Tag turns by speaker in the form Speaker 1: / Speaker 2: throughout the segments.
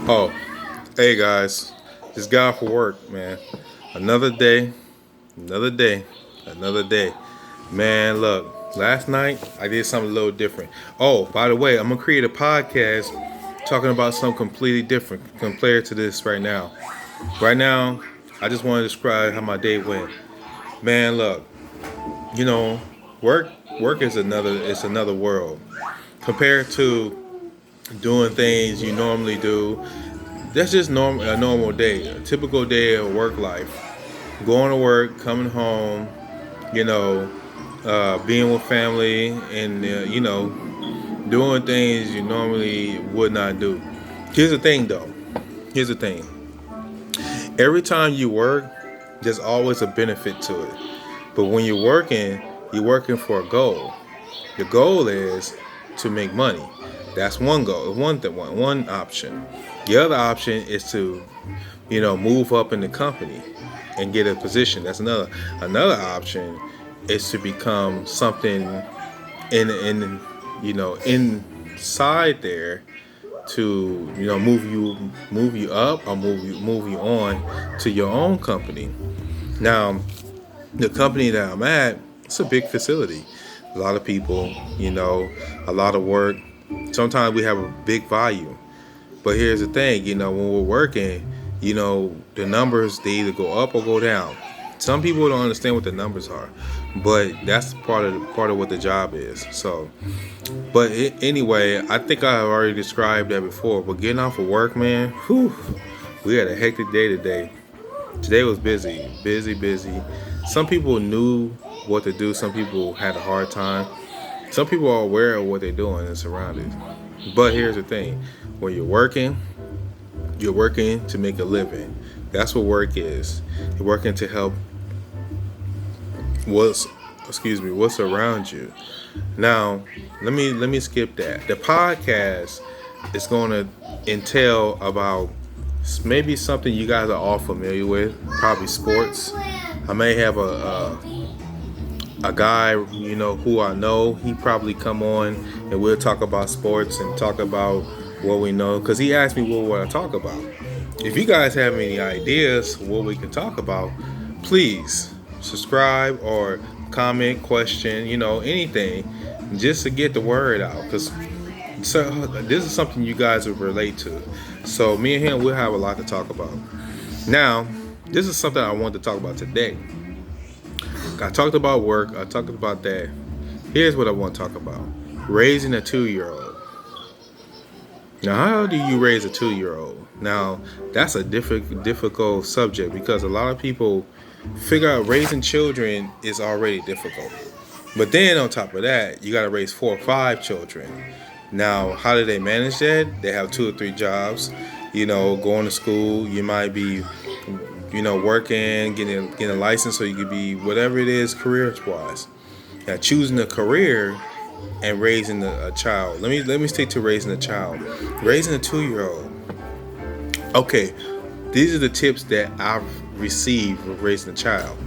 Speaker 1: Oh, hey guys, just got off for work, man. Another day, another day, another day. Man, look, last night I did something a little different. Oh, by the way, I'm gonna create a podcast talking about something completely different compared to this right now. Right now, I just want to describe how my day went. Man, look, you know, work work is another world compared to doing things you normally do. That's just a normal day, a typical day of work life. Going to work, coming home, you know, being with family, and doing things you normally would not do. Here's the thing, though. Here's the thing. Every time you work, there's always a benefit to it. But when you're working for a goal. The goal is to make money. That's one goal, one option. The other option is to, move up in the company and get a position. That's another option is to become something inside there to move you up or move you on to your own company. Now, the company that I'm at, it's a big facility. A lot of people, a lot of work. Sometimes we have a big volume. But here's the thing, when we're working, the numbers, they either go up or go down. Some people don't understand what the numbers are, but that's part of what the job is. So, but anyway, I think I already described that before. But getting off of work, man, whew, we had a hectic day today. Today was busy, busy, busy. Some people knew what to do. Some people had a hard time. Some people are aware of what they're doing and surrounded. But here's the thing: when you're working to make a living. That's what work is. You're working to help what's what's around you. Now, let me skip that. The podcast is going to entail about maybe something you guys are all familiar with, probably sports. I may have a guy, who I know. He probably come on and we'll talk about sports and talk about what we know. Because he asked me what I talk about. If you guys have any ideas what we can talk about, please subscribe or comment, question, anything, just to get the word out. Because this is something you guys will relate to. So me and him, we'll have a lot to talk about. Now, this is something I want to talk about today. I talked about work. I talked about that. Here's what I want to talk about: raising a 2-year-old. Now, how do you raise a 2-year-old? Now, that's a difficult subject because a lot of people figure out raising children is already difficult. But then on top of that, you got to raise 4 or 5 children. Now, how do they manage that? They have 2 or 3 jobs. Going to school. You might be working, getting a license so you could be whatever it is career-wise. Now, choosing a career and raising a child. Let me stick to raising a child. Raising a 2-year-old. Okay, these are the tips that I've received with raising a child.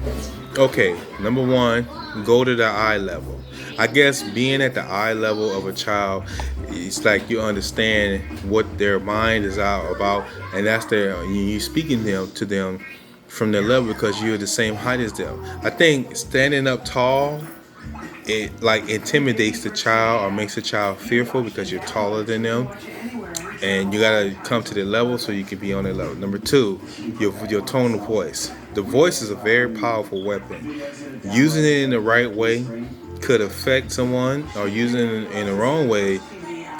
Speaker 1: Okay, number one, go to the eye level. I guess being at the eye level of a child, it's like you understand what their mind is out about, and that's you speaking to them from their level because you're the same height as them. I think standing up tall, it like intimidates the child or makes the child fearful because you're taller than them, and you gotta come to their level so you can be on their level. Number two, your tone of voice. The voice is a very powerful weapon. Using it in the right way could affect someone, or using it in the wrong way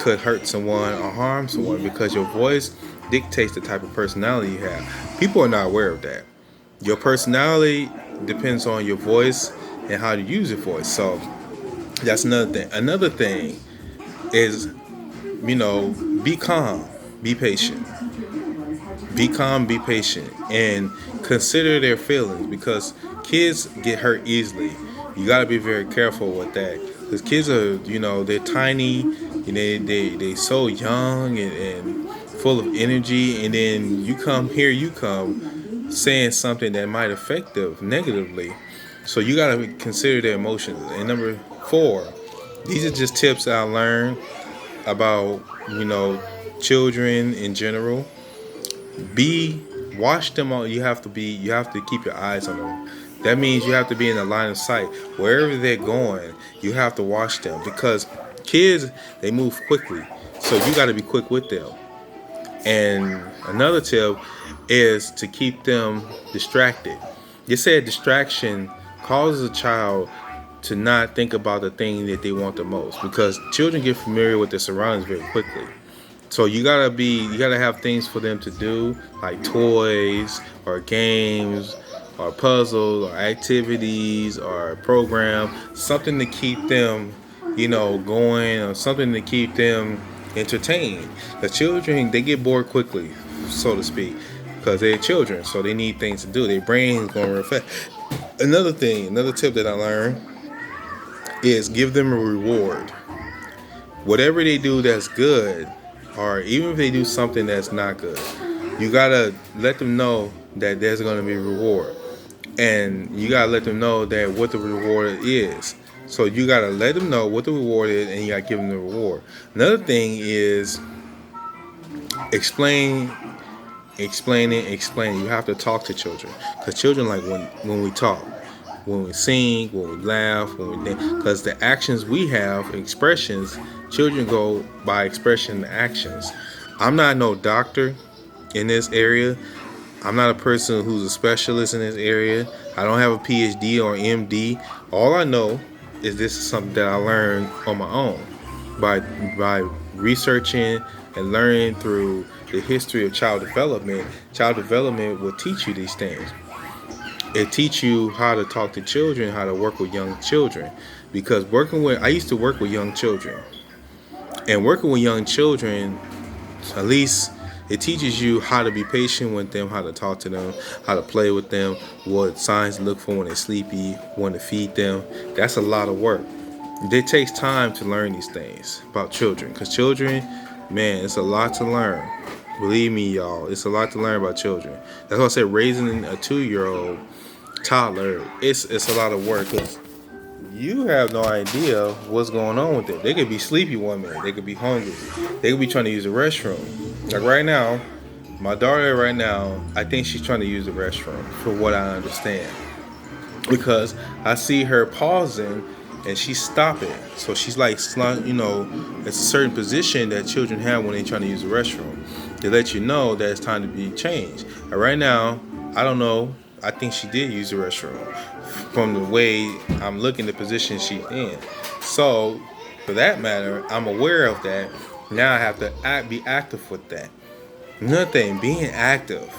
Speaker 1: could hurt someone or harm someone because your voice dictates the type of personality you have. People are not aware of that. Your personality depends on your voice and how to use your voice. So that's another thing. Another thing is, be calm, be patient. Be calm, be patient, and consider their feelings because kids get hurt easily. You got to be very careful with that because kids are, they're tiny, and they so young and full of energy, and then you come saying something that might affect them negatively. So you got to consider their emotions. And number 4, these are just tips I learned about, children in general. Watch them all. You have to keep your eyes on them. That means you have to be in the line of sight. Wherever they're going, you have to watch them, because kids, they move quickly. So you got to be quick with them. And another tip is to keep them distracted. You said distraction causes a child to not think about the thing that they want the most, because children get familiar with their surroundings very quickly. So you gotta have things for them to do, like toys or games or puzzles or activities or a program, something to keep them, going, or something to keep them entertained. The children, they get bored quickly, so to speak, because they're children, so they need things to do. Their brain's going to reflect. Another tip that I learned is give them a reward. Whatever they do that's good, or even if they do something that's not good, you gotta let them know that there's gonna be a reward, and you gotta let them know that what the reward is. So you gotta let them know what the reward is, and you gotta give them the reward. Another thing is explaining. You have to talk to children, because children like when we talk, when we sing, when we laugh, when we dance, because the actions we have, expressions, children go by expression and actions. I'm not no doctor in this area. I'm not a person who's a specialist in this area. I don't have a PhD or MD. All I know is this is something that I learned on my own by researching and learning through the history of child development. Child development will teach you these things. It teach you how to talk to children, how to work with young children. Because I used to work with young children. And working with young children, at least it teaches you how to be patient with them, how to talk to them, how to play with them, what signs to look for when they're sleepy, when to feed them. That's a lot of work. It takes time to learn these things about children. Because children, man, it's a lot to learn. Believe me, y'all, it's a lot to learn about children. That's why I said raising a 2-year-old toddler, it's a lot of work, because you have no idea what's going on with it. They could be sleepy one minute, they could be hungry, they could be trying to use the restroom. Like right now, my daughter I think she's trying to use the restroom, for what I understand, because I see her pausing and she's stopping. So she's like, it's a certain position that children have when they're trying to use the restroom, to let you know that it's time to be changed. And right now, I don't know, I think she did use the restroom from the way I'm looking, the position she's in. So, for that matter, I'm aware of that. Now I have to be active with that. Another thing, being active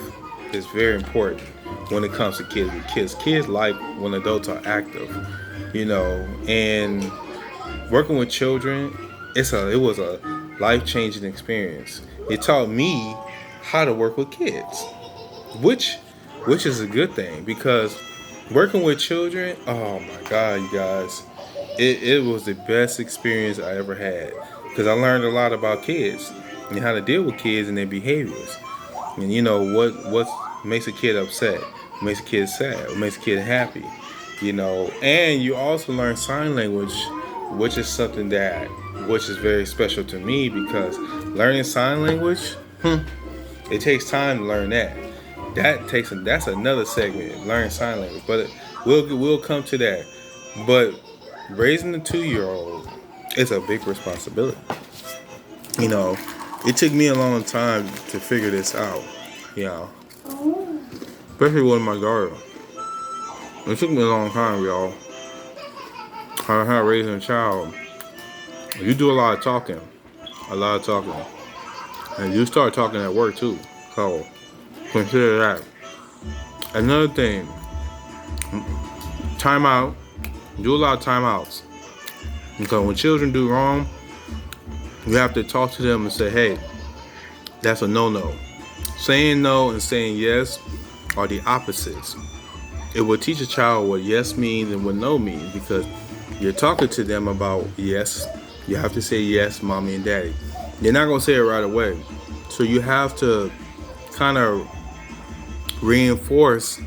Speaker 1: is very important when it comes to kids. Kids like when adults are active, and working with children, it was a life-changing experience. It taught me how to work with kids, which is a good thing, because working with children, oh my God, you guys, it was the best experience I ever had, because I learned a lot about kids and how to deal with kids and their behaviors, and what makes a kid upset, what makes a kid sad, what makes a kid happy, and you also learn sign language, which is something which is very special to me, because learning sign language, it takes time to learn that. That's another segment, learn sign language, but we'll come to that. But raising a 2-year-old is a big responsibility. It took me a long time to figure this out, especially with my daughter. It took me a long time, y'all. How raising a child, you do a lot of talking, and you start talking at work too. So consider that. Another thing, timeout. Do a lot of timeouts, because when children do wrong, you have to talk to them and say, hey, that's a no-no. Saying no and saying yes are the opposites. It will teach a child what yes means and what no means, because you're talking to them about yes. You have to say yes, mommy and daddy. They're not going to say it right away. So you have to kind of reinforce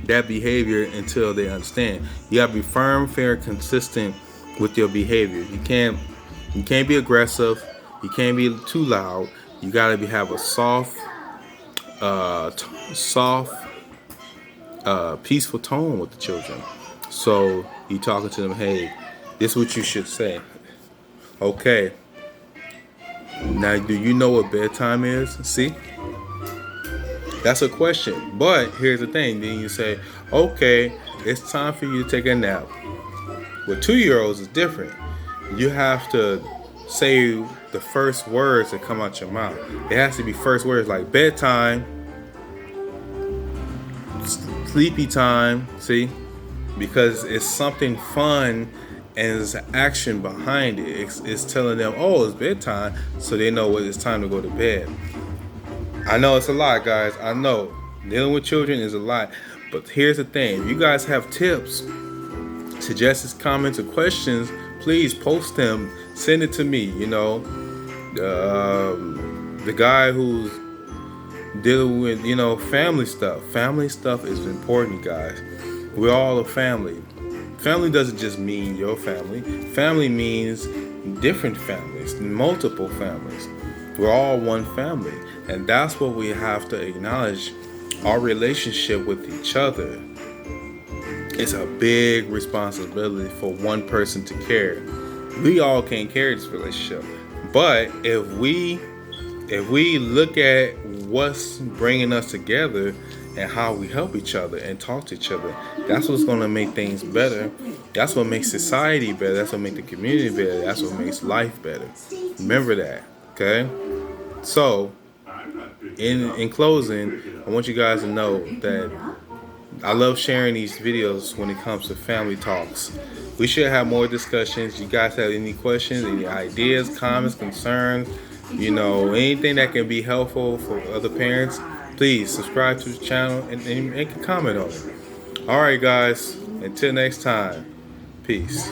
Speaker 1: that behavior until they understand. You got to be firm, fair, consistent with your behavior. You can't be aggressive. You can't be too loud. You gotta have a soft, peaceful tone with the children. So you talking to them, hey, this is what you should say. Okay. Now, do you know what bedtime is? See? That's a question. But here's the thing. Then you say, okay, it's time for you to take a nap. With 2-year-olds, it's different. You have to say the first words that come out your mouth. It has to be first words like bedtime, sleepy time, see? Because it's something fun and there's action behind it. It's telling them, oh, it's bedtime, so they know it's time to go to bed. I know it's a lot, guys. I know dealing with children is a lot. But here's the thing. If you guys have tips, suggestions, comments, or questions, please post them. Send it to me. You know, the guy who's dealing with, family stuff. Family stuff is important, guys. We're all a family. Family doesn't just mean your family. Family means different families, multiple families. We're all one family. And that's what we have to acknowledge. Our relationship with each other. It's a big responsibility for one person to carry. We all can't carry this relationship. But if we look at what's bringing us together and how we help each other and talk to each other, that's what's going to make things better. That's what makes society better. That's what makes the community better. That's what makes life better. Remember that, okay? So, in closing, I want you guys to know that I love sharing these videos when it comes to family talks. We should have more discussions. You guys have any questions, any ideas, comments, concerns, anything that can be helpful for other parents, please subscribe to the channel and make a comment on it. All right, guys. Until next time. Peace.